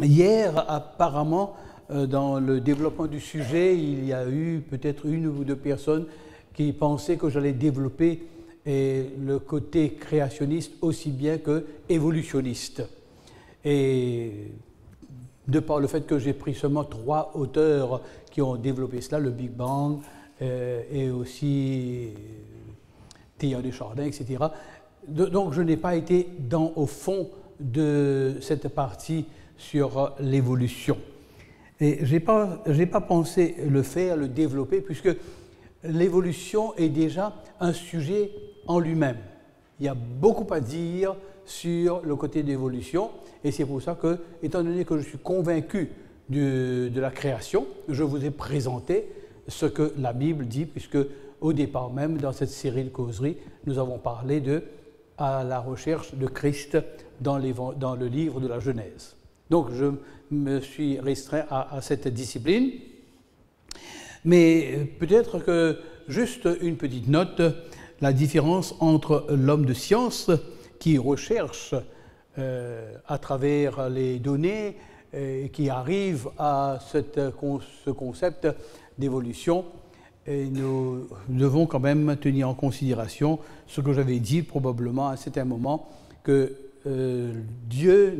Hier, apparemment, dans le développement du sujet, il y a eu peut-être une ou deux personnes qui pensaient que j'allais développer le côté créationniste aussi bien que évolutionniste. Et de par le fait que j'ai pris seulement 3 auteurs qui ont développé cela, le Big Bang et aussi Teilhard de Chardin, etc. Donc je n'ai pas été au fond de cette partie sur l'évolution. Et je n'ai pas pensé le faire, le développer, puisque l'évolution est déjà un sujet en lui-même. Il y a beaucoup à dire sur le côté d'évolution, et c'est pour ça que, étant donné que je suis convaincu de la création, je vous ai présenté ce que la Bible dit, puisque au départ même, dans cette série de causeries, nous avons parlé à la recherche de Christ dans le livre de la Genèse. Donc je me suis restreint à cette discipline, mais peut-être que juste une petite note, la différence entre l'homme de science qui recherche à travers les données et qui arrive à ce concept d'évolution, et nous devons quand même tenir en considération ce que j'avais dit probablement à un certain moment, que Dieu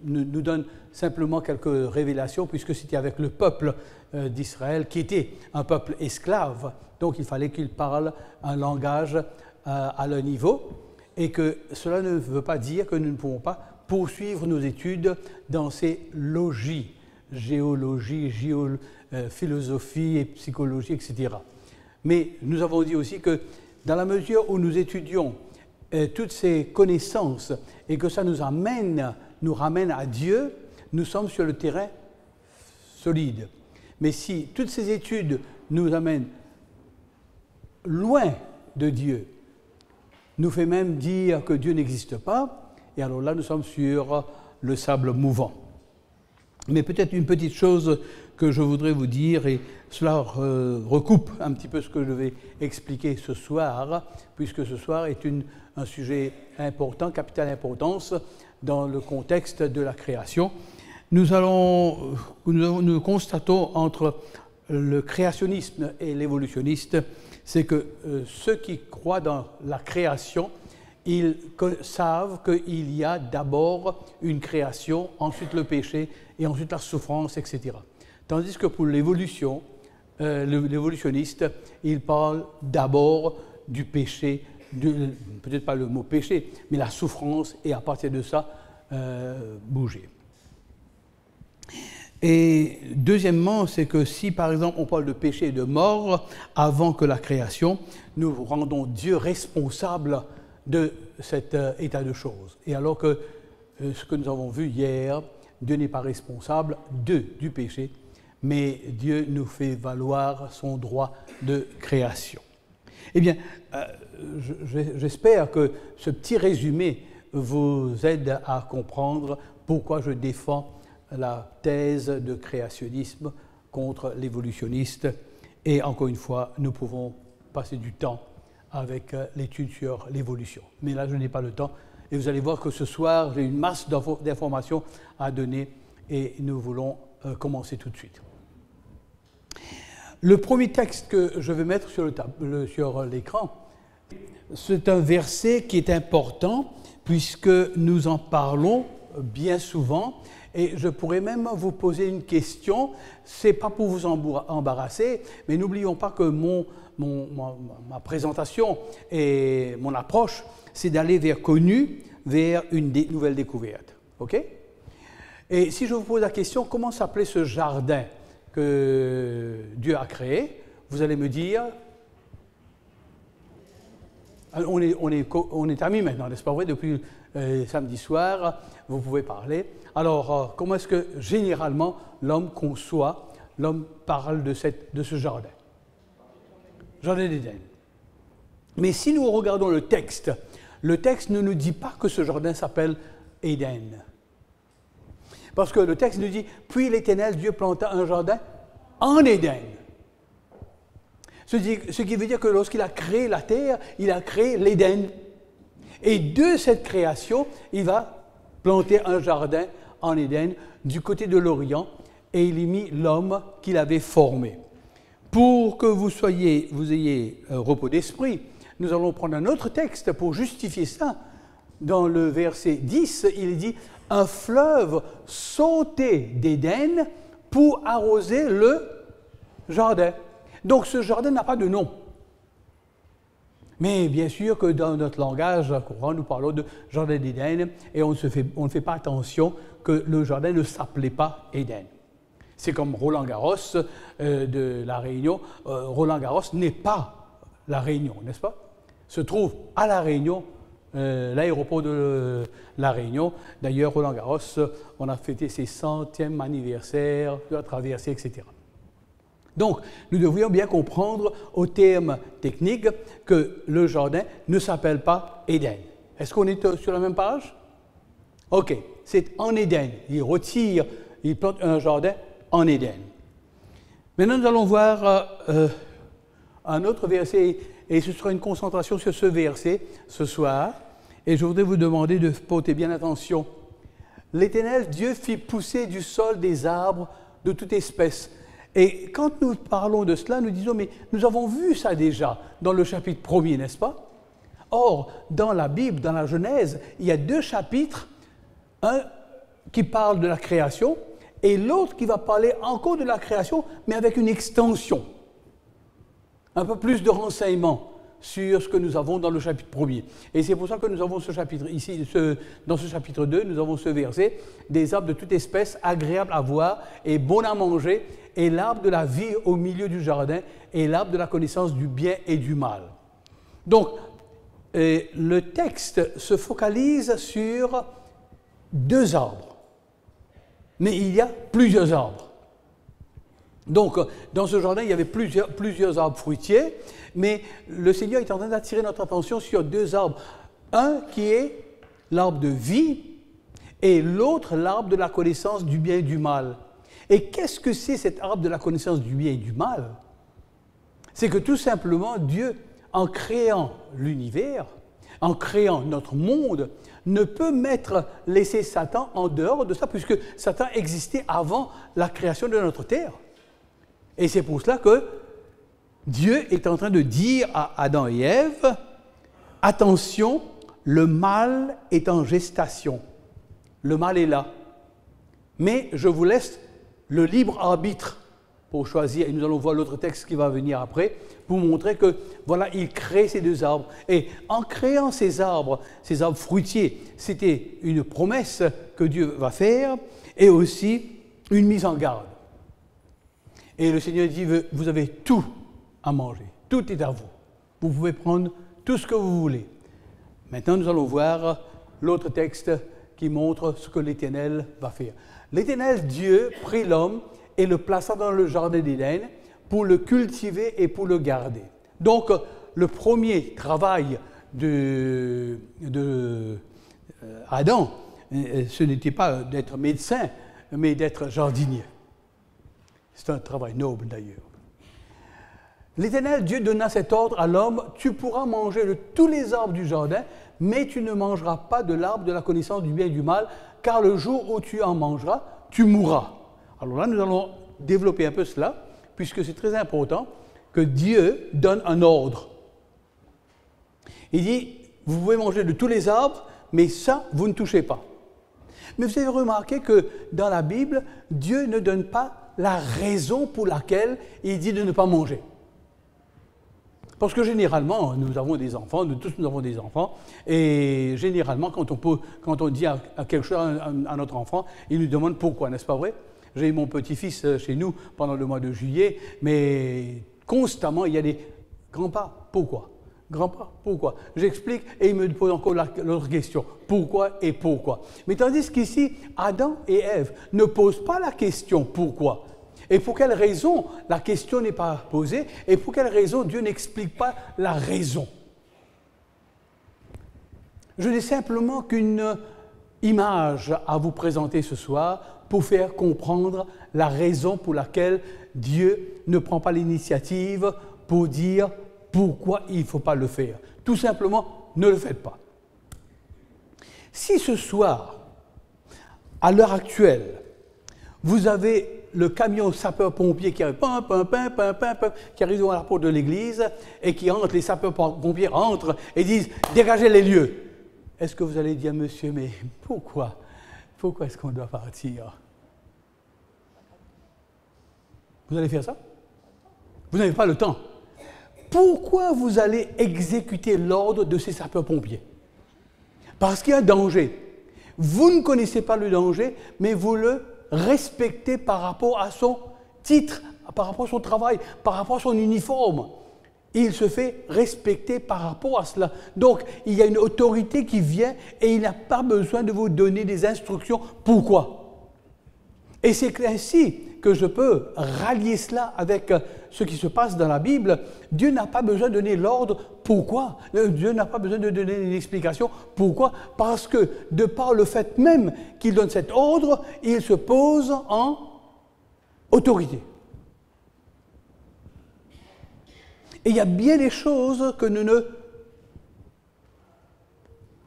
nous donne simplement quelques révélations, puisque c'était avec le peuple d'Israël qui était un peuple esclave, donc il fallait qu'il parle un langage à leur niveau, et que cela ne veut pas dire que nous ne pouvons pas poursuivre nos études dans ces logies, géologie, philosophie et psychologie, etc. Mais nous avons dit aussi que dans la mesure où nous étudions toutes ces connaissances et que ça nous ramène à Dieu, nous sommes sur le terrain solide. Mais si toutes ces études nous amènent loin de Dieu, nous fait même dire que Dieu n'existe pas, et alors là nous sommes sur le sable mouvant. Mais peut-être une petite chose que je voudrais vous dire, et cela recoupe un petit peu ce que je vais expliquer ce soir, puisque ce soir est un sujet important, capitale importance, dans le contexte de la création. Nous constatons entre le créationnisme et l'évolutionniste, c'est que ceux qui croient dans la création, ils savent qu'il y a d'abord une création, ensuite le péché, et ensuite la souffrance, etc. Tandis que pour l'évolutionniste, il parle d'abord du péché, peut-être pas le mot péché, mais la souffrance, et à partir de ça, bouger. Et deuxièmement, c'est que si par exemple on parle de péché et de mort avant que la création, nous rendons Dieu responsable de cet état de choses. Et alors que ce que nous avons vu hier, Dieu n'est pas responsable du péché, mais Dieu nous fait valoir son droit de création. Eh bien, j'espère que ce petit résumé vous aide à comprendre pourquoi je défends la thèse de créationnisme contre l'évolutionniste. Et encore une fois, nous pouvons passer du temps avec l'étude sur l'évolution. Mais là, je n'ai pas le temps. Et vous allez voir que ce soir, j'ai une masse d'informations à donner et nous voulons commencer tout de suite. Le premier texte que je vais mettre sur l'écran, c'est un verset qui est important puisque nous en parlons bien souvent. Et je pourrais même vous poser une question, ce n'est pas pour vous embarrasser, mais n'oublions pas que ma présentation et mon approche, c'est d'aller vers une nouvelle découverte. OK? Et si je vous pose la question, comment s'appelait ce jardin que Dieu a créé, vous allez me dire, on est amis maintenant, n'est-ce pas vrai? Depuis samedi soir, vous pouvez parler. Alors, comment est-ce que généralement l'homme parle de ce jardin? Jardin d'Éden. Mais si nous regardons le texte ne nous dit pas que ce jardin s'appelle Éden. Parce que le texte nous dit, puis l'Éternel Dieu planta un jardin en Éden. Ce qui veut dire que lorsqu'il a créé la terre, il a créé l'Éden. Et de cette création, il va planter un jardin en Éden, du côté de l'Orient, et il y mit l'homme qu'il avait formé. Pour que vous ayez repos d'esprit, nous allons prendre un autre texte pour justifier ça. Dans le verset 10, il dit « Un fleuve sautait d'Éden pour arroser le jardin. » Donc ce jardin n'a pas de nom. Mais bien sûr que dans notre langage courant, nous parlons de jardin d'Éden et on ne fait pas attention que le jardin ne s'appelait pas Éden. C'est comme Roland-Garros de La Réunion. Roland-Garros n'est pas La Réunion, n'est-ce pas? Se trouve à La Réunion, l'aéroport de La Réunion. D'ailleurs, Roland-Garros, on a fêté ses 100e anniversaire, la traversée, etc. Donc, nous devrions bien comprendre au terme technique que le jardin ne s'appelle pas Éden. Est-ce qu'on est sur la même page? OK, c'est en Éden. Il plante un jardin en Éden. Maintenant, nous allons voir un autre verset, et ce sera une concentration sur ce verset ce soir. Et je voudrais vous demander de porter bien attention. L'Éternel Dieu fit pousser du sol des arbres de toute espèce. Et quand nous parlons de cela, nous disons, mais nous avons vu ça déjà dans le chapitre 1er, n'est-ce pas? Or, dans la Bible, dans la Genèse, il y a 2 chapitres, un qui parle de la création et l'autre qui va parler encore de la création, mais avec une extension. Un peu plus de renseignements sur ce que nous avons dans le chapitre 1er. Et c'est pour ça que nous avons ce chapitre ici, dans ce chapitre 2, nous avons ce verset, des arbres de toute espèce, agréables à voir et bons à manger, et l'arbre de la vie au milieu du jardin, et l'arbre de la connaissance du bien et du mal. Donc, le texte se focalise sur 2 arbres, mais il y a plusieurs arbres. Donc, dans ce jardin, il y avait plusieurs arbres fruitiers, mais le Seigneur est en train d'attirer notre attention sur 2 arbres. Un qui est l'arbre de vie et l'autre l'arbre de la connaissance du bien et du mal. Et qu'est-ce que c'est cet arbre de la connaissance du bien et du mal? C'est que tout simplement, Dieu, en créant l'univers, en créant notre monde, ne peut laisser Satan en dehors de ça, puisque Satan existait avant la création de notre terre. Et c'est pour cela que Dieu est en train de dire à Adam et Ève, attention, le mal est en gestation. Le mal est là. Mais je vous laisse le libre arbitre pour choisir. Et nous allons voir l'autre texte qui va venir après, pour montrer que, voilà, il crée ces 2 arbres. Et en créant ces arbres fruitiers, c'était une promesse que Dieu va faire, et aussi une mise en garde. Et le Seigneur dit, vous avez tout à manger, tout est à vous. Vous pouvez prendre tout ce que vous voulez. Maintenant, nous allons voir l'autre texte qui montre ce que l'Éternel va faire. L'Éternel Dieu prit l'homme et le plaça dans le jardin d'Éden pour le cultiver et pour le garder. Donc, le premier travail Adam, ce n'était pas d'être médecin, mais d'être jardinier. C'est un travail noble d'ailleurs. L'Éternel Dieu donna cet ordre à l'homme, tu pourras manger de tous les arbres du jardin, mais tu ne mangeras pas de l'arbre de la connaissance du bien et du mal, car le jour où tu en mangeras, tu mourras. Alors là, nous allons développer un peu cela, puisque c'est très important que Dieu donne un ordre. Il dit, vous pouvez manger de tous les arbres, mais ça, vous ne touchez pas. Mais vous avez remarqué que dans la Bible, Dieu ne donne pas la raison pour laquelle il dit de ne pas manger. Parce que généralement, nous avons des enfants, nous tous nous avons des enfants, et généralement, quand on dit à quelque chose à notre enfant, il nous demande pourquoi, n'est-ce pas vrai? J'ai eu mon petit-fils chez nous pendant le mois de juillet, mais constamment, il y a des « Grand-pa, pourquoi? Grand-pa, pourquoi ?» J'explique et il me pose encore l'autre question « Pourquoi et pourquoi ?» Mais tandis qu'ici, Adam et Ève ne posent pas la question « Pourquoi ?» Et pour quelle raison la question n'est pas posée? Et pour quelle raison Dieu n'explique pas la raison? Je n'ai simplement qu'une image à vous présenter ce soir pour faire comprendre la raison pour laquelle Dieu ne prend pas l'initiative pour dire pourquoi il ne faut pas le faire. Tout simplement, ne le faites pas. Si ce soir, À l'heure actuelle, vous avez le camion sapeur-pompier qui arrive, qui arrive devant la porte de l'église et qui entre, les sapeurs-pompiers entrent et disent « Dégagez les lieux ». Est-ce que vous allez dire « Monsieur, mais pourquoi est-ce qu'on doit partir ?» Vous allez faire ça? Vous n'avez pas le temps. Pourquoi vous allez exécuter l'ordre de ces sapeurs-pompiers? Parce qu'il y a un danger. Vous ne connaissez pas le danger, mais vous le respectez par rapport à son titre, par rapport à son travail, par rapport à son uniforme. Il se fait respecter par rapport à cela. Donc, il y a une autorité qui vient et il n'a pas besoin de vous donner des instructions. Pourquoi? Et c'est ainsi que je peux rallier cela avec ce qui se passe dans la Bible. Dieu n'a pas besoin de donner l'ordre. Pourquoi? Dieu n'a pas besoin de donner une explication. Pourquoi? Parce que de par le fait même qu'il donne cet ordre, il se pose en autorité. Et il y a bien des choses que nous ne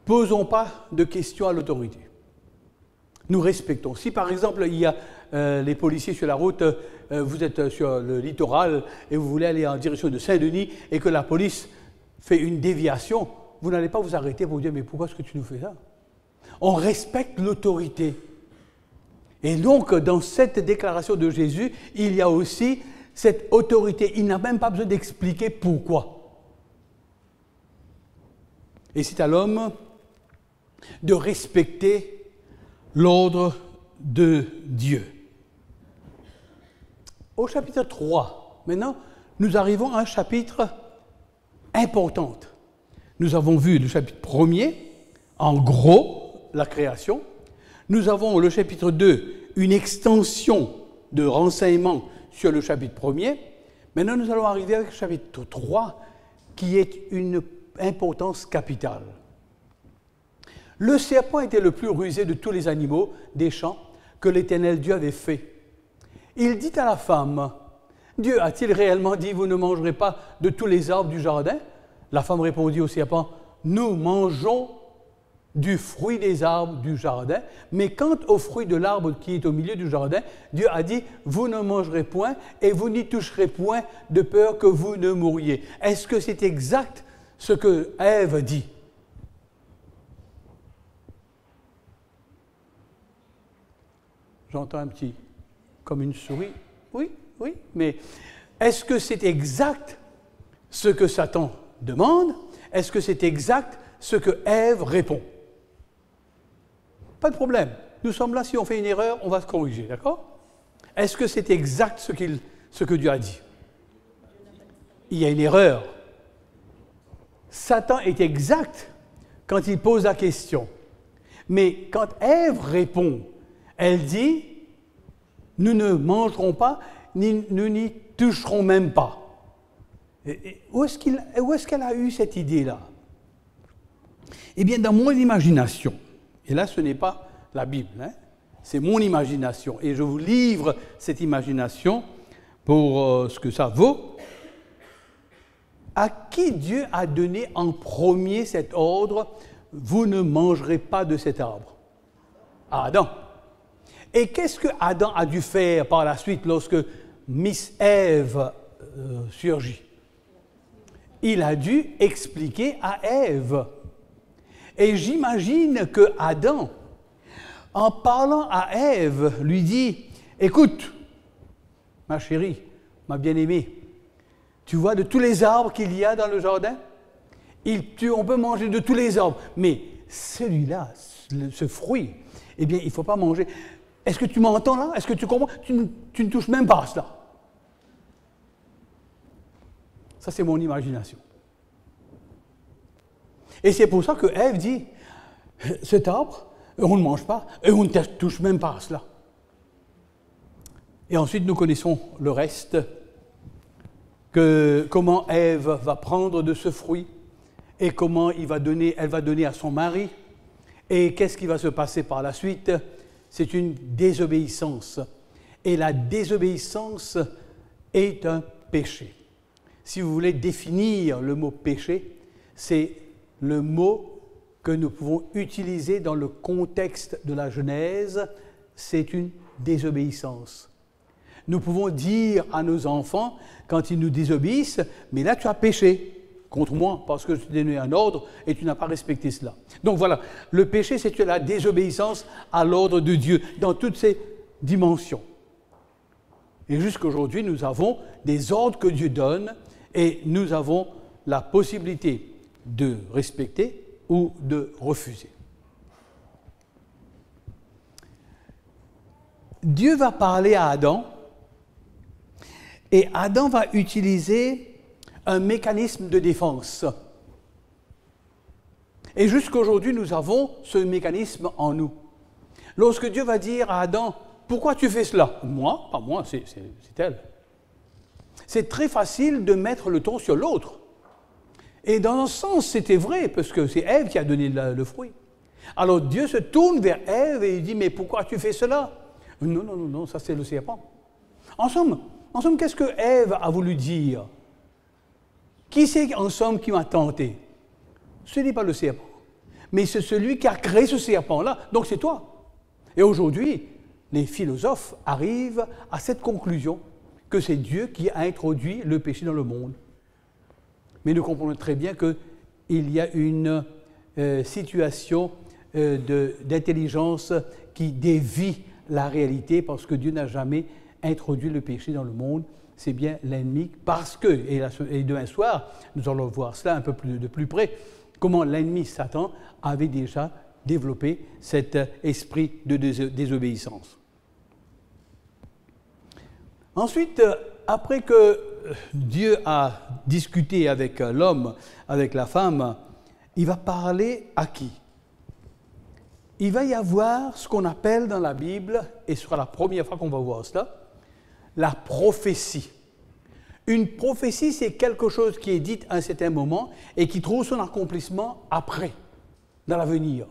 posons pas de questions à l'autorité. Nous respectons. Si par exemple il y a les policiers sur la route, vous êtes sur le littoral et vous voulez aller en direction de Saint-Denis et que la police fait une déviation, vous n'allez pas vous arrêter pour dire « mais pourquoi est-ce que tu nous fais ça ?» On respecte l'autorité. Et donc dans cette déclaration de Jésus, il y a aussi cette autorité. Il n'a même pas besoin d'expliquer pourquoi. Et c'est à l'homme de respecter l'ordre de Dieu. Au chapitre 3, maintenant, nous arrivons à un chapitre important. Nous avons vu le chapitre 1er, en gros, la création. Nous avons le chapitre 2, une extension de renseignements sur le chapitre 1er. Maintenant, nous allons arriver avec le chapitre 3, qui est une importance capitale. Le serpent était le plus rusé de tous les animaux des champs que l'Éternel Dieu avait fait. Il dit à la femme, « Dieu a-t-il réellement dit, vous ne mangerez pas de tous les arbres du jardin ?» La femme répondit au serpent, « Nous mangeons du fruit des arbres du jardin, mais quant au fruit de l'arbre qui est au milieu du jardin, Dieu a dit, vous ne mangerez point et vous n'y toucherez point de peur que vous ne mouriez. » Est-ce que c'est exact ce que Ève dit? J'entends un petit, comme une souris. Oui, mais est-ce que c'est exact ce que Satan demande? Est-ce que c'est exact ce que Ève répond? Pas de problème. Nous sommes là, si on fait une erreur, on va se corriger, d'accord? Est-ce que c'est exact ce que Dieu a dit? Il y a une erreur. Satan est exact quand il pose la question. Mais quand Ève répond, elle dit, nous ne mangerons pas, nous n'y toucherons même pas. Où est-ce qu'elle a eu cette idée-là? Eh bien, dans mon imagination, et là ce n'est pas la Bible, hein, c'est mon imagination, et je vous livre cette imagination pour ce que ça vaut. À qui Dieu a donné en premier cet ordre, vous ne mangerez pas de cet arbre? À Adam. Et qu'est-ce que Adam a dû faire par la suite lorsque Miss Ève surgit? Il a dû expliquer à Ève. Et j'imagine que Adam, en parlant à Ève, lui dit, écoute, ma chérie, ma bien-aimée, tu vois de tous les arbres qu'il y a dans le jardin, on peut manger de tous les arbres, mais celui-là, ce fruit, eh bien, il ne faut pas manger. Est-ce que tu m'entends là? Est-ce que tu comprends? Tu ne touches même pas à cela. Ça, c'est mon imagination. Et c'est pour ça que Ève dit, cet arbre, on ne mange pas, et on ne touche même pas à cela. Et ensuite, nous connaissons le reste, comment Ève va prendre de ce fruit, et comment elle va donner à son mari, et qu'est-ce qui va se passer par la suite? C'est une désobéissance. Et la désobéissance est un péché. Si vous voulez définir le mot péché, c'est le mot que nous pouvons utiliser dans le contexte de la Genèse, c'est une désobéissance. Nous pouvons dire à nos enfants, quand ils nous désobéissent, mais là tu as péché contre moi, parce que je t'ai donné un ordre et tu n'as pas respecté cela. Donc voilà, le péché, c'est la désobéissance à l'ordre de Dieu, dans toutes ses dimensions. Et jusqu'aujourd'hui, nous avons des ordres que Dieu donne, et nous avons la possibilité de respecter ou de refuser. Dieu va parler à Adam, et Adam va utiliser un mécanisme de défense. Et jusqu'aujourd'hui, nous avons ce mécanisme en nous. Lorsque Dieu va dire à Adam, « Pourquoi tu fais cela ?» Moi, pas moi, c'est elle. C'est très facile de mettre le ton sur l'autre. Et dans un sens, c'était vrai, parce que c'est Ève qui a donné le fruit. Alors Dieu se tourne vers Ève et il dit, « Mais pourquoi tu fais cela ?» Non, non, non, non, ça c'est le serpent. En somme, qu'est-ce que Ève a voulu dire? Qui c'est en somme qui m'a tenté? Ce n'est pas le serpent, mais c'est celui qui a créé ce serpent-là, donc c'est toi. Et aujourd'hui, les philosophes arrivent à cette conclusion que c'est Dieu qui a introduit le péché dans le monde. Mais nous comprenons très bien qu'il y a une situation d'intelligence qui dévie la réalité parce que Dieu n'a jamais introduit le péché dans le monde. C'est bien l'ennemi, parce que, et demain soir, nous allons voir cela un peu de plus près, comment l'ennemi Satan avait déjà développé cet esprit de désobéissance. Ensuite, après que Dieu a discuté avec l'homme, avec la femme, il va parler à qui? Il va y avoir ce qu'on appelle dans la Bible, et ce sera la première fois qu'on va voir cela, la prophétie. Une prophétie, c'est quelque chose qui est dit à un certain moment et qui trouve son accomplissement après, dans l'avenir.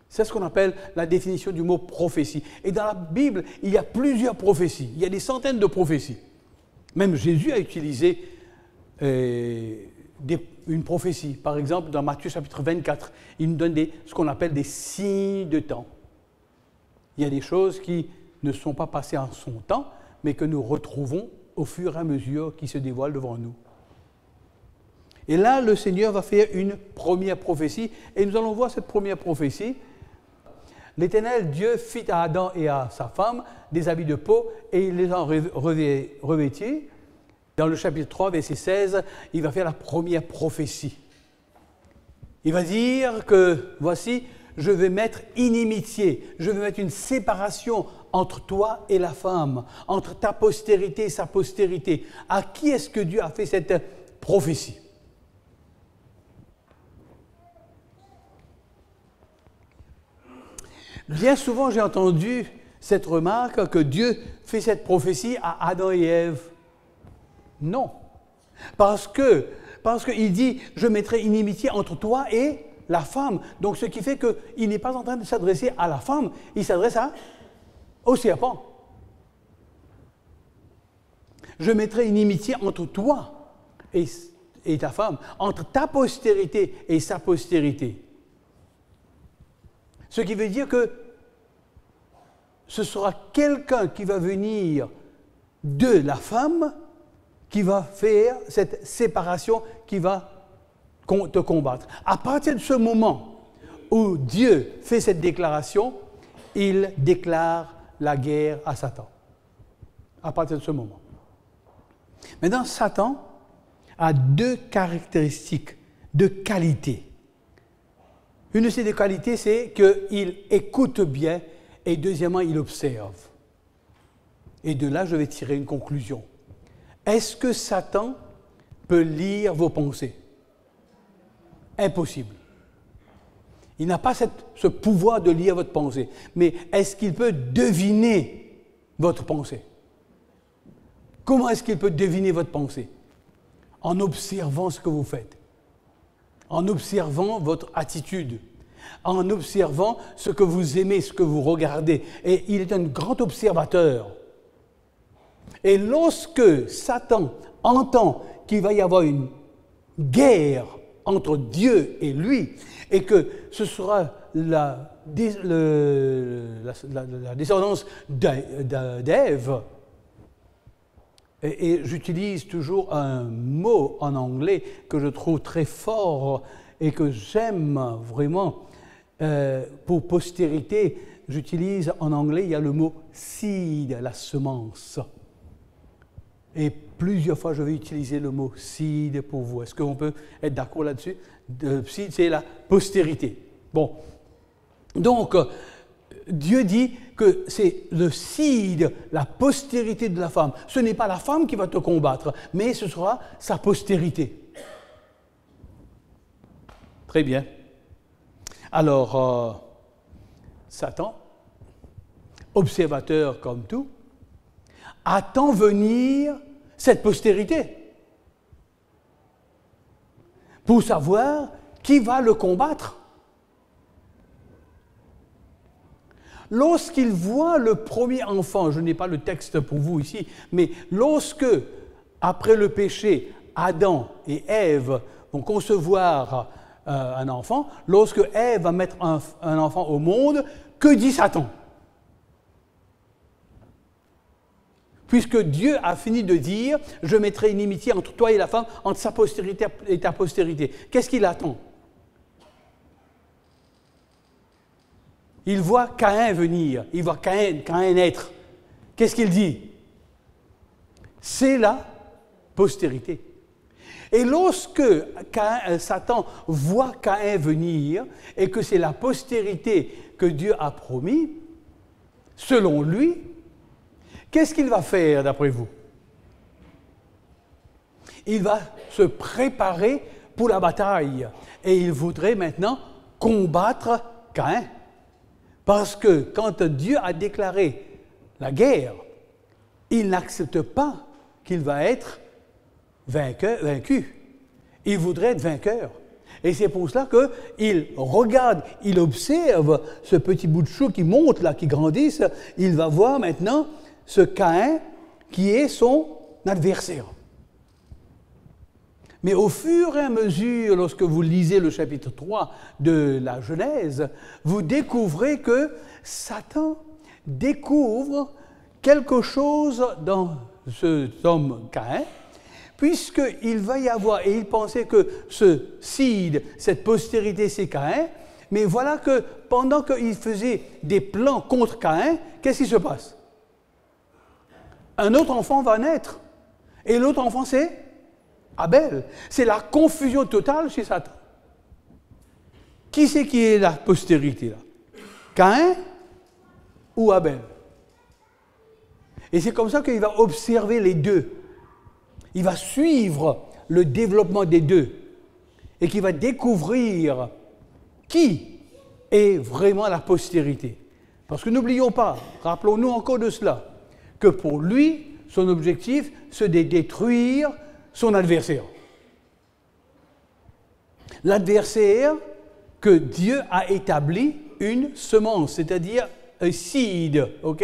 C'est ce qu'on appelle la définition du mot prophétie. Et dans la Bible, il y a plusieurs prophéties. Il y a des centaines de prophéties. Même Jésus a utilisé une prophétie. Par exemple, dans Matthieu chapitre 24, il nous donne ce qu'on appelle des signes de temps. Il y a des choses qui ne sont pas passées en son temps, mais que nous retrouvons au fur et à mesure qui se dévoilent devant nous. Et là, le Seigneur va faire une première prophétie, et nous allons voir cette première prophétie. L'Éternel Dieu fit à Adam et à sa femme des habits de peau, et il les a revêtis. Dans le chapitre 3, verset 16, il va faire la première prophétie. Il va dire que, voici, je vais mettre inimitié, je vais mettre une séparation entre toi et la femme, entre ta postérité et sa postérité. À qui est-ce que Dieu a fait cette prophétie? Bien souvent, j'ai entendu cette remarque que Dieu fait cette prophétie à Adam et Ève. Non, parce qu'il dit « je mettrai inimitié entre toi et la femme ». Donc, ce qui fait qu'il n'est pas en train de s'adresser à la femme, il s'adresse au serpent. Je mettrai inimitié entre toi et ta femme, entre ta postérité et sa postérité. Ce qui veut dire que ce sera quelqu'un qui va venir de la femme qui va faire cette séparation, qui va te combattre. À partir de ce moment où Dieu fait cette déclaration, il déclare la guerre à Satan. À partir de ce moment. Maintenant, Satan a deux caractéristiques, deux qualités. Une de ces deux qualités, c'est qu'il écoute bien et deuxièmement, il observe. Et de là, je vais tirer une conclusion. Est-ce que Satan peut lire vos pensées? Impossible. Il n'a pas ce pouvoir de lire votre pensée. Mais est-ce qu'il peut deviner votre pensée? Comment est-ce qu'il peut deviner votre pensée? En observant ce que vous faites. En observant votre attitude. En observant ce que vous aimez, ce que vous regardez. Et il est un grand observateur. Et lorsque Satan entend qu'il va y avoir une guerre entre Dieu et lui, et que ce sera la descendance d'Ève. Et j'utilise toujours un mot en anglais que je trouve très fort et que j'aime vraiment pour postérité. J'utilise en anglais, il y a le mot seed, la semence. Et plusieurs fois, je vais utiliser le mot seed pour vous. Est-ce qu'on peut être d'accord là-dessus? Seed, c'est la postérité. Bon. Donc, Dieu dit que c'est le seed, la postérité de la femme. Ce n'est pas la femme qui va te combattre, mais ce sera sa postérité. Très bien. Alors, Satan, observateur comme tout, attend venir cette postérité pour savoir qui va le combattre. Lorsqu'il voit le premier enfant, je n'ai pas le texte pour vous ici, mais lorsque, après le péché, Adam et Ève vont concevoir un enfant, lorsque Ève va mettre un enfant au monde, que dit Satan? Puisque Dieu a fini de dire « Je mettrai une inimitié entre toi et la femme, entre sa postérité et ta postérité ». Qu'est-ce qu'il attend? Il voit Caïn venir, il voit Caïn naître. Qu'est-ce qu'il dit? C'est la postérité. Et lorsque Satan voit Caïn venir et que c'est la postérité que Dieu a promis, selon lui, qu'est-ce qu'il va faire d'après vous? Il va se préparer pour la bataille et il voudrait maintenant combattre Caïn. Parce que quand Dieu a déclaré la guerre, il n'accepte pas qu'il va être vaincu. Il voudrait être vainqueur. Et c'est pour cela qu'il regarde, il observe ce petit bout de chou qui monte là, qui grandit. Il va voir maintenant ce Caïn qui est son adversaire. Mais au fur et à mesure, lorsque vous lisez le chapitre 3 de la Genèse, vous découvrez que Satan découvre quelque chose dans cet homme Caïn, puisqu'il va y avoir, et il pensait que ce seed, cette postérité, c'est Caïn, mais voilà que pendant qu'il faisait des plans contre Caïn, qu'est-ce qui se passe? Un autre enfant va naître, et l'autre enfant c'est Abel. C'est la confusion totale chez Satan. Qui c'est qui est la postérité là? Caïn ou Abel? Et c'est comme ça qu'il va observer les deux. Il va suivre le développement des deux et qu'il va découvrir qui est vraiment la postérité. Parce que n'oublions pas, rappelons-nous encore de cela, que pour lui, son objectif, c'est de détruire son adversaire. L'adversaire que Dieu a établi une semence, c'est-à-dire un seed, ok?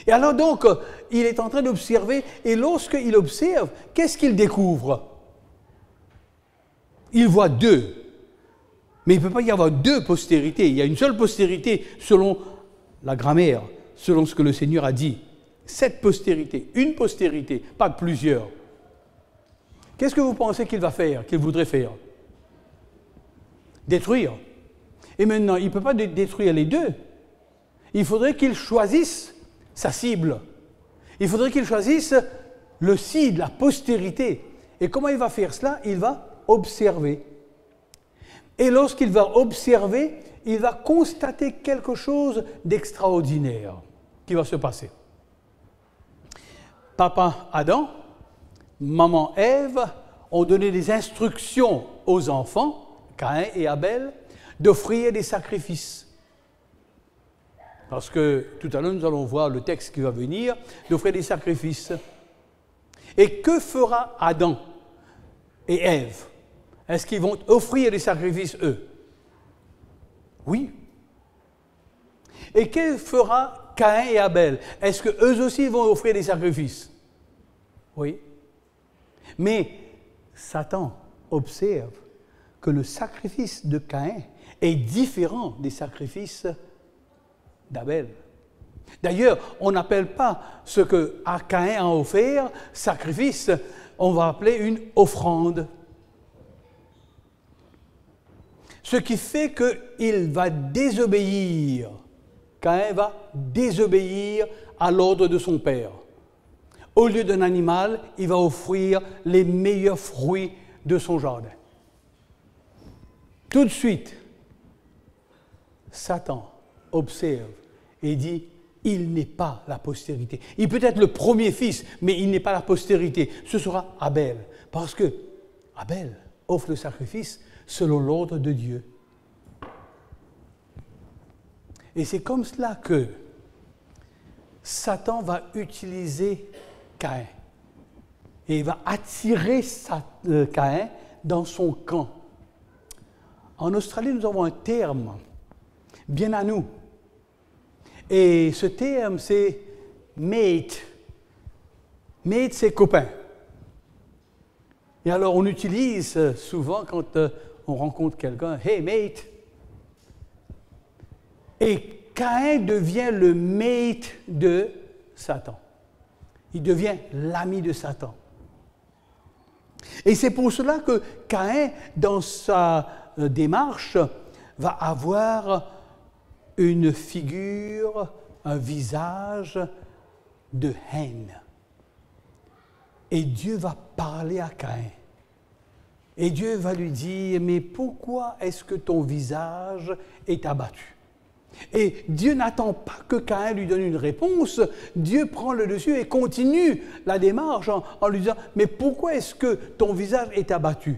Et alors donc, il est en train d'observer, et lorsqu'il observe, qu'est-ce qu'il découvre? Il voit deux. Mais il ne peut pas y avoir deux postérités. Il y a une seule postérité selon la grammaire, selon ce que le Seigneur a dit. Cette postérité, une postérité, pas plusieurs. Qu'est-ce que vous pensez qu'il va faire, qu'il voudrait faire? Détruire. Et maintenant, il ne peut pas détruire les deux. Il faudrait qu'il choisisse sa cible. Il faudrait qu'il choisisse le seed, la postérité. Et comment il va faire cela? Il va observer. Et lorsqu'il va observer, il va constater quelque chose d'extraordinaire qui va se passer. Papa Adam, maman Ève ont donné des instructions aux enfants, Caïn et Abel, d'offrir des sacrifices. Parce que tout à l'heure, nous allons voir le texte qui va venir, d'offrir des sacrifices. Et que fera Adam et Ève? Est-ce qu'ils vont offrir des sacrifices, eux? Oui. Et que fera Caïn et Abel? Est-ce qu'eux aussi vont offrir des sacrifices? Oui. Mais Satan observe que le sacrifice de Caïn est différent des sacrifices d'Abel. D'ailleurs, on n'appelle pas ce que Caïn a offert sacrifice, on va appeler une offrande. Ce qui fait qu'il va désobéir. Caïn va désobéir à l'ordre de son père. Au lieu d'un animal, il va offrir les meilleurs fruits de son jardin. Tout de suite, Satan observe et dit, il n'est pas la postérité. Il peut être le premier fils, mais il n'est pas la postérité. Ce sera Abel. Parce que Abel offre le sacrifice selon l'ordre de Dieu. Et c'est comme cela que Satan va utiliser Caïn. Et il va attirer Caïn dans son camp. En Australie, nous avons un terme bien à nous. Et ce terme, c'est mate. Mate, c'est copain. Et alors, on utilise souvent quand on rencontre quelqu'un, « Hey, mate ». Et Caïn devient le mate de Satan. Il devient l'ami de Satan. Et c'est pour cela que Caïn, dans sa démarche, va avoir une figure, un visage de haine. Et Dieu va parler à Caïn. Et Dieu va lui dire, mais pourquoi est-ce que ton visage est abattu? Et Dieu n'attend pas que Caïn lui donne une réponse. Dieu prend le dessus et continue la démarche en lui disant, mais pourquoi est-ce que ton visage est abattu?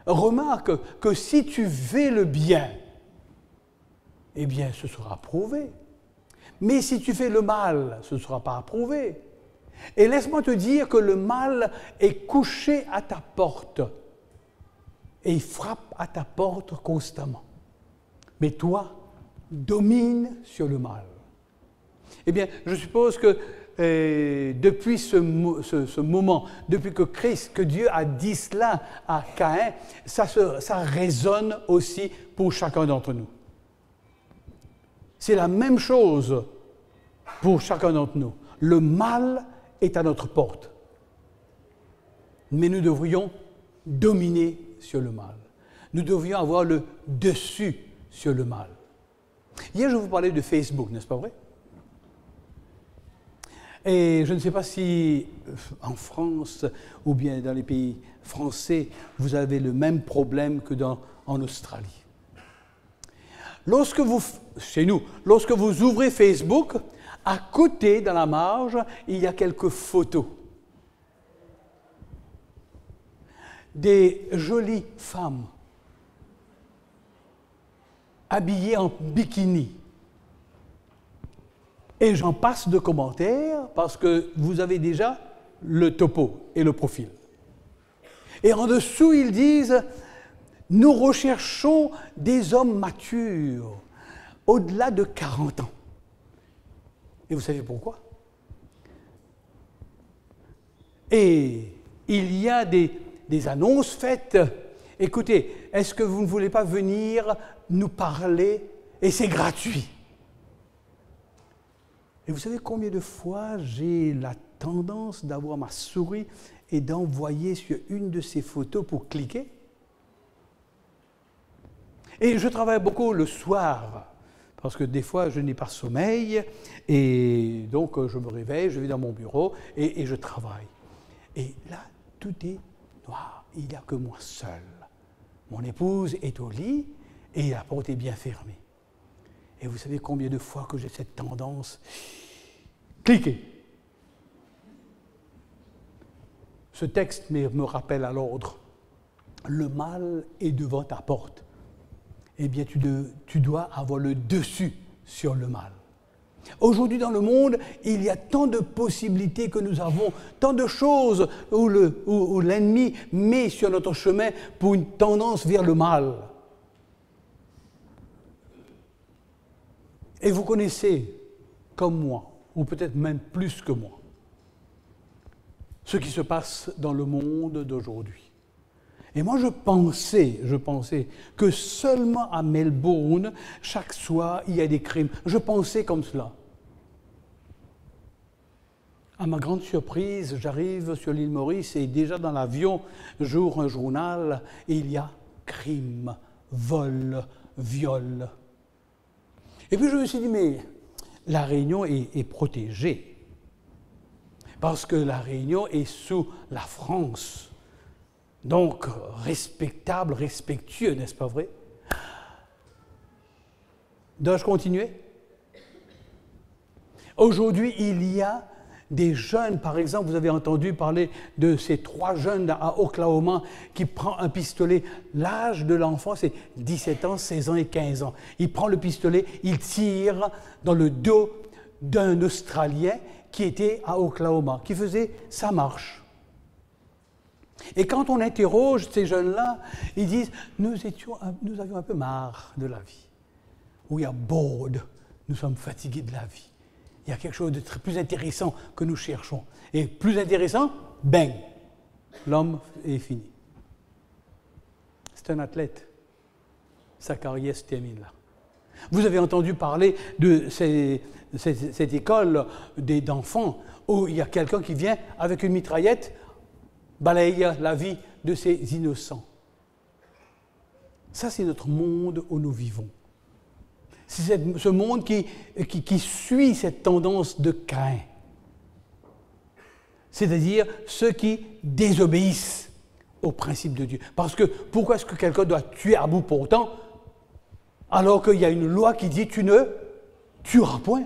Remarque que si tu fais le bien, eh bien ce sera approuvé. Mais si tu fais le mal, ce ne sera pas approuvé. Et laisse-moi te dire que le mal est couché à ta porte. Et il frappe à ta porte constamment. Mais toi, domine sur le mal. Eh bien, je suppose que depuis ce moment, depuis que Dieu a dit cela à Caïn, ça résonne aussi pour chacun d'entre nous. C'est la même chose pour chacun d'entre nous. Le mal est à notre porte. Mais nous devrions dominer sur le mal. Nous devrions avoir le dessus sur le mal. Hier, je vous parlais de Facebook, n'est-ce pas vrai? Et je ne sais pas si en France ou bien dans les pays français, vous avez le même problème que en Australie. Chez nous, lorsque vous ouvrez Facebook, à côté, dans la marge, il y a quelques photos. Des jolies femmes habillées en bikini. Et j'en passe de commentaires parce que vous avez déjà le topo et le profil. Et en dessous, ils disent « Nous recherchons des hommes matures, au-delà de 40 ans. » Et vous savez pourquoi? Et il y a des annonces faites. Écoutez, est-ce que vous ne voulez pas venir nous parler? Et c'est gratuit. Et vous savez combien de fois j'ai la tendance d'avoir ma souris et d'envoyer sur une de ces photos pour cliquer? Et je travaille beaucoup le soir, parce que des fois je n'ai pas sommeil, et donc je me réveille, je vais dans mon bureau et je travaille. Et là, tout est noir, il n'y a que moi seul. Mon épouse est au lit et la porte est bien fermée. Et vous savez combien de fois que j'ai cette tendance? Cliquez. Ce texte me rappelle à l'ordre. Le mal est devant ta porte. Eh bien, tu dois avoir le dessus sur le mal. Aujourd'hui, dans le monde, il y a tant de possibilités que nous avons, tant de choses où l'ennemi met sur notre chemin pour une tendance vers le mal. Et vous connaissez, comme moi, ou peut-être même plus que moi, ce qui se passe dans le monde d'aujourd'hui. Et moi, je pensais que seulement à Melbourne, chaque soir, il y a des crimes. Je pensais comme cela. À ma grande surprise, j'arrive sur l'île Maurice et déjà dans l'avion, j'ouvre un journal et il y a crime, vol, viol. Et puis je me suis dit, mais la Réunion est protégée parce que la Réunion est sous la France. Donc respectable, respectueux, n'est-ce pas vrai? Dois-je continuer? Aujourd'hui, il y a des jeunes, par exemple, vous avez entendu parler de ces 3 jeunes à Oklahoma qui prennent un pistolet. L'âge de l'enfant, c'est 17 ans, 16 ans et 15 ans. Il prend le pistolet, il tire dans le dos d'un Australien qui était à Oklahoma, qui faisait sa marche. Et quand on interroge ces jeunes-là, ils disent « Nous avions un peu marre de la vie. We are bored. Nous sommes fatigués de la vie. Il y a quelque chose de plus intéressant que nous cherchons. Et plus intéressant, bang, l'homme est fini. » C'est un athlète. Sa carrière se termine là. Vous avez entendu parler de cette école d'enfants où il y a quelqu'un qui vient avec une mitraillette, balaye la vie de ces innocents. Ça, c'est notre monde où nous vivons. C'est ce monde qui suit cette tendance de Caïn. C'est-à-dire ceux qui désobéissent au principe de Dieu. Parce que pourquoi est-ce que quelqu'un doit tuer à bout portant alors qu'il y a une loi qui dit « tu ne tueras point ».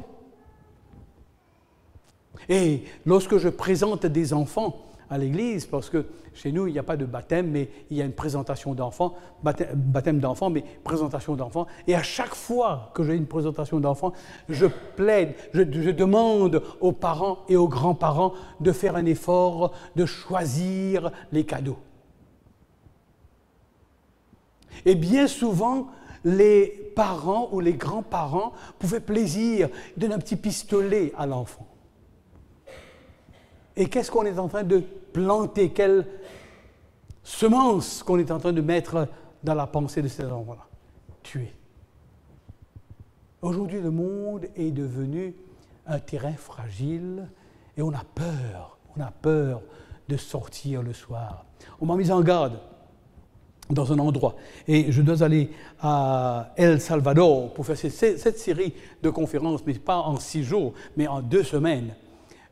Et lorsque je présente des enfants à l'église, parce que chez nous, il n'y a pas de baptême, mais il y a une présentation d'enfants, baptême d'enfants, mais présentation d'enfants. Et à chaque fois que j'ai une présentation d'enfants, je plaide, je demande aux parents et aux grands-parents de faire un effort, de choisir les cadeaux. Et bien souvent, les parents ou les grands-parents pouvaient plaisir, donner un petit pistolet à l'enfant. Et qu'est-ce qu'on est en train de planter? Quelle semence qu'on est en train de mettre dans la pensée de ces enfants-là? Tuer. Aujourd'hui, le monde est devenu un terrain fragile et on a peur de sortir le soir. On m'a mis en garde dans un endroit et je dois aller à El Salvador pour faire cette série de conférences, mais pas en 6 jours, mais en 2 semaines.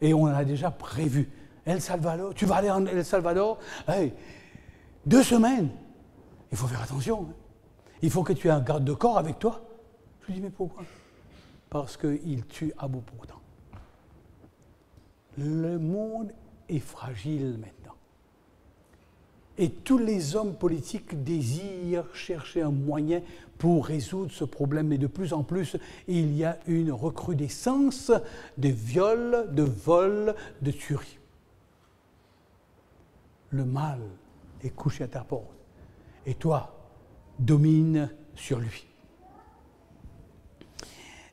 Et on a déjà prévu. El Salvador, tu vas aller en El Salvador? Hey, 2 semaines. Il faut faire attention. Hein. Il faut que tu aies un garde de corps avec toi. Je lui dis, mais pourquoi? Parce qu'il tue à bout portant. Le monde est fragile maintenant. Et tous les hommes politiques désirent chercher un moyen pour résoudre ce problème. Mais de plus en plus, il y a une recrudescence de viols, de vols, de tueries. Le mal est couché à ta porte. Et toi, domine sur lui.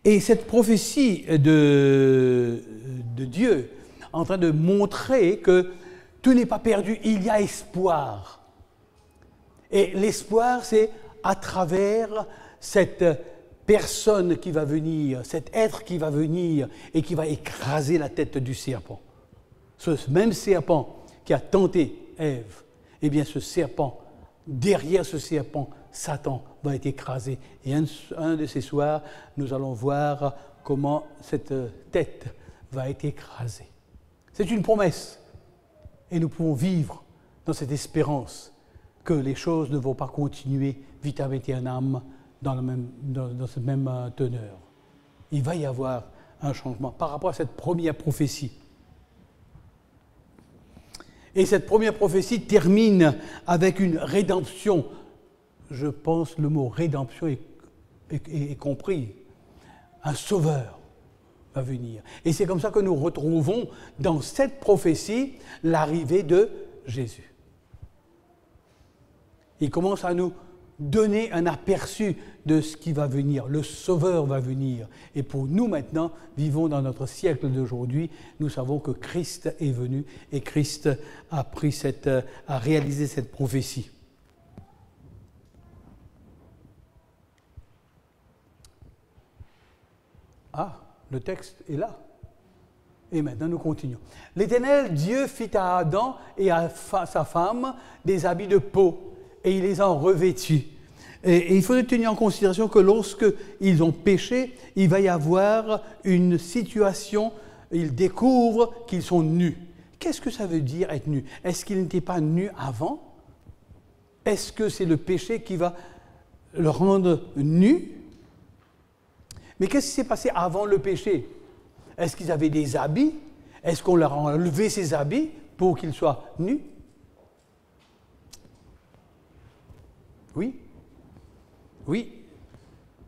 Et cette prophétie de Dieu, en train de montrer que tout n'est pas perdu, il y a espoir. Et l'espoir, c'est à travers cette personne qui va venir, cet être qui va venir et qui va écraser la tête du serpent. Ce même serpent qui a tenté Ève, eh bien ce serpent, derrière ce serpent, Satan va être écrasé. Et un de ces soirs, nous allons voir comment cette tête va être écrasée. C'est une promesse. Et nous pouvons vivre dans cette espérance que les choses ne vont pas continuer vitam aeternam dans cette même teneur. Il va y avoir un changement par rapport à cette première prophétie. Et cette première prophétie termine avec une rédemption. Je pense que le mot rédemption est compris. Un sauveur va venir. Et c'est comme ça que nous retrouvons dans cette prophétie l'arrivée de Jésus. Il commence à nous donner un aperçu de ce qui va venir. Le Sauveur va venir. Et pour nous maintenant, vivons dans notre siècle d'aujourd'hui, nous savons que Christ est venu et Christ a réalisé cette prophétie. Ah, le texte est là. Et maintenant, nous continuons. L'Éternel Dieu fit à Adam et à sa femme des habits de peau, et il les a revêtus. Et il faut tenir en considération que lorsqu'ils ont péché, il va y avoir une situation, ils découvrent qu'ils sont nus. Qu'est-ce que ça veut dire être nu? Est-ce qu'ils n'étaient pas nus avant? Est-ce que c'est le péché qui va le rendre nus? Mais qu'est-ce qui s'est passé avant le péché? Est-ce qu'ils avaient des habits? Est-ce qu'on leur a enlevé ces habits pour qu'ils soient nus? Oui. Oui.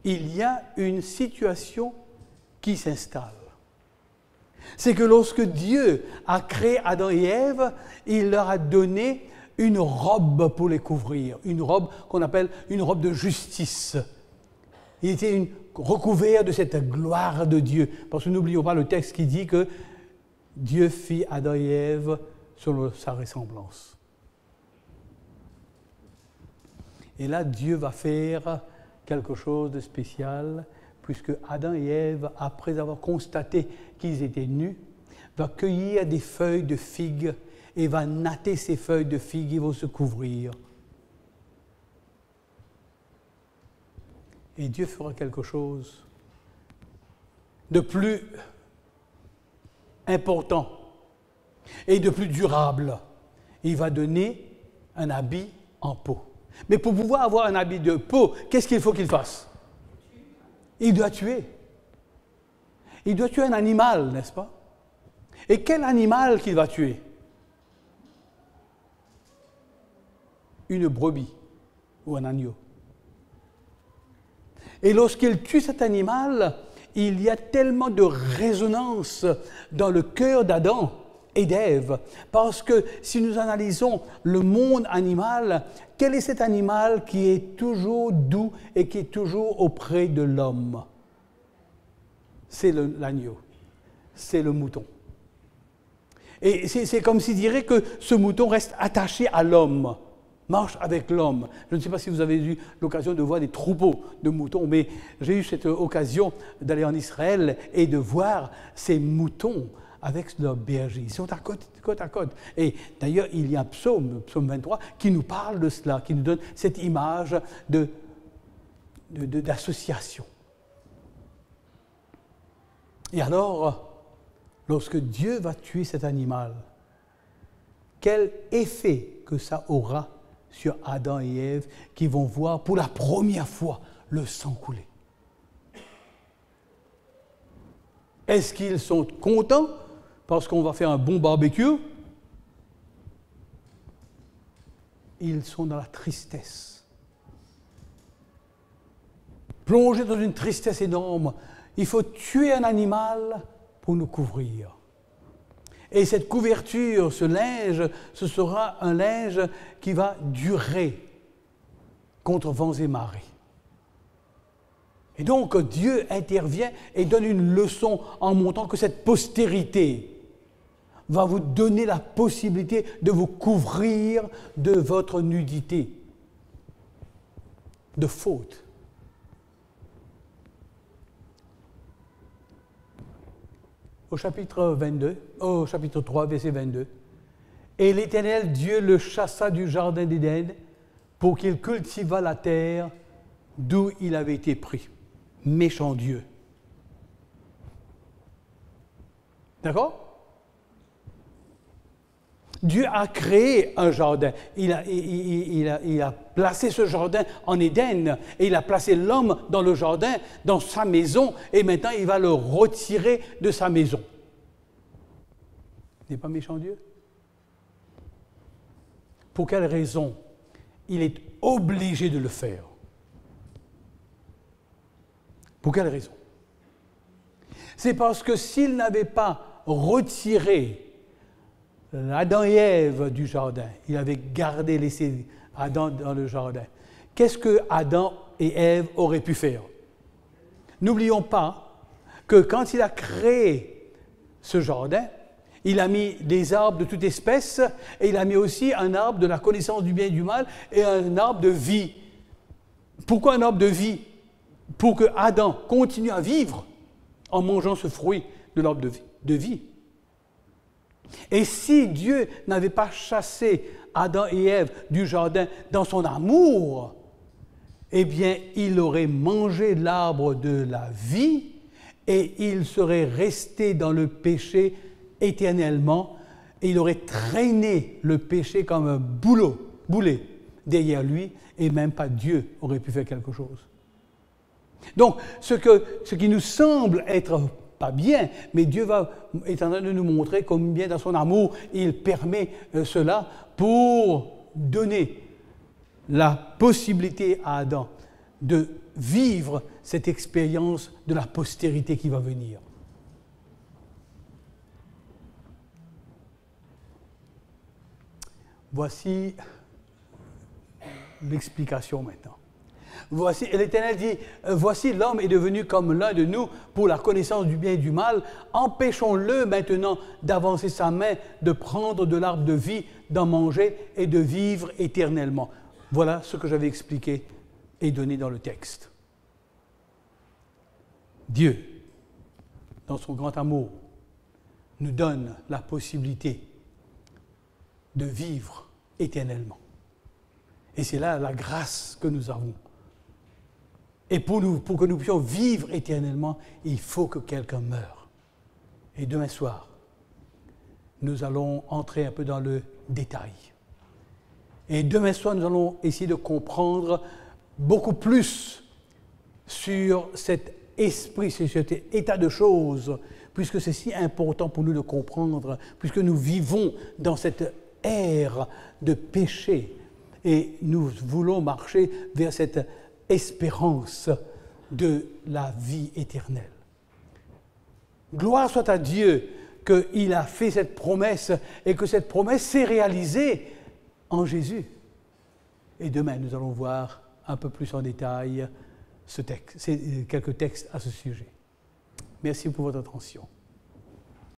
Il y a une situation qui s'installe. C'est que lorsque Dieu a créé Adam et Ève, il leur a donné une robe pour les couvrir, une robe qu'on appelle une robe de justice. Il était recouvert de cette gloire de Dieu. Parce que n'oublions pas le texte qui dit que Dieu fit Adam et Ève selon sa ressemblance. Et là, Dieu va faire quelque chose de spécial, puisque Adam et Ève, après avoir constaté qu'ils étaient nus, va cueillir des feuilles de figues et va natter ces feuilles de figues, ils vont se couvrir. Et Dieu fera quelque chose de plus important et de plus durable. Il va donner un habit en peau. Mais pour pouvoir avoir un habit de peau, qu'est-ce qu'il faut qu'il fasse? Il doit tuer. Il doit tuer un animal, n'est-ce pas? Et quel animal qu'il va tuer? Une brebis ou un agneau. Et lorsqu'il tue cet animal, il y a tellement de résonance dans le cœur d'Adam et d'Ève. Parce que si nous analysons le monde animal, quel est cet animal qui est toujours doux et qui est toujours auprès de l'homme? C'est l'agneau, c'est le mouton. Et c'est comme s'il dirait que ce mouton reste attaché à l'homme, marche avec l'homme. Je ne sais pas si vous avez eu l'occasion de voir des troupeaux de moutons, mais j'ai eu cette occasion d'aller en Israël et de voir ces moutons avec leurs bergers. Ils sont côte à côte. Et d'ailleurs, il y a un psaume 23, qui nous parle de cela, qui nous donne cette image d'association. Et alors, lorsque Dieu va tuer cet animal, quel effet que ça aura sur Adam et Ève qui vont voir pour la première fois le sang couler? Est-ce qu'ils sont contents parce qu'on va faire un bon barbecue? Ils sont dans la tristesse. Plongés dans une tristesse énorme. Il faut tuer un animal pour nous couvrir. Et cette couverture, ce linge, ce sera un linge qui va durer contre vents et marées. Et donc Dieu intervient et donne une leçon en montrant que cette postérité va vous donner la possibilité de vous couvrir de votre nudité, de faute. Au chapitre 3, verset 22. « Et l'Éternel Dieu le chassa du jardin d'Éden pour qu'il cultivât la terre d'où il avait été pris. » Méchant Dieu. D'accord? Dieu a créé un jardin. Il a placé ce jardin en Éden et il a placé l'homme dans le jardin, dans sa maison, et maintenant il va le retirer de sa maison. N'est pas méchant Dieu? Pour quelle raison? Il est obligé de le faire. Pour quelle raison? C'est parce que s'il n'avait pas retiré Adam et Ève du jardin, il avait laissé Adam dans le jardin, qu'est-ce que Adam et Ève auraient pu faire? N'oublions pas que quand il a créé ce jardin, il a mis des arbres de toute espèce et il a mis aussi un arbre de la connaissance du bien et du mal et un arbre de vie. Pourquoi un arbre de vie? Pour que Adam continue à vivre en mangeant ce fruit de l'arbre de vie. Et si Dieu n'avait pas chassé Adam et Ève du jardin dans son amour, eh bien, il aurait mangé l'arbre de la vie et il serait resté dans le péché éternellement et il aurait traîné le péché comme un boulet derrière lui et même pas Dieu aurait pu faire quelque chose. Donc, ce qui nous semble être pas bien, mais Dieu est en train de nous montrer combien dans son amour il permet cela pour donner la possibilité à Adam de vivre cette expérience de la postérité qui va venir. Voici l'explication maintenant. Voici, l'Éternel dit, voici l'homme est devenu comme l'un de nous pour la connaissance du bien et du mal. Empêchons-le maintenant d'avancer sa main, de prendre de l'arbre de vie, d'en manger et de vivre éternellement. Voilà ce que j'avais expliqué et donné dans le texte. Dieu, dans son grand amour, nous donne la possibilité de vivre éternellement. Et c'est là la grâce que nous avons. Et pour que nous puissions vivre éternellement, il faut que quelqu'un meure. Et demain soir, nous allons entrer un peu dans le détail. Et demain soir, nous allons essayer de comprendre beaucoup plus sur cet esprit, sur cet état de choses, puisque c'est si important pour nous de comprendre, puisque nous vivons dans cette ère de péché et nous voulons marcher vers cette espérance de la vie éternelle. Gloire soit à Dieu qu'il a fait cette promesse et que cette promesse s'est réalisée en Jésus. Et demain, nous allons voir un peu plus en détail quelques textes à ce sujet. Merci pour votre attention.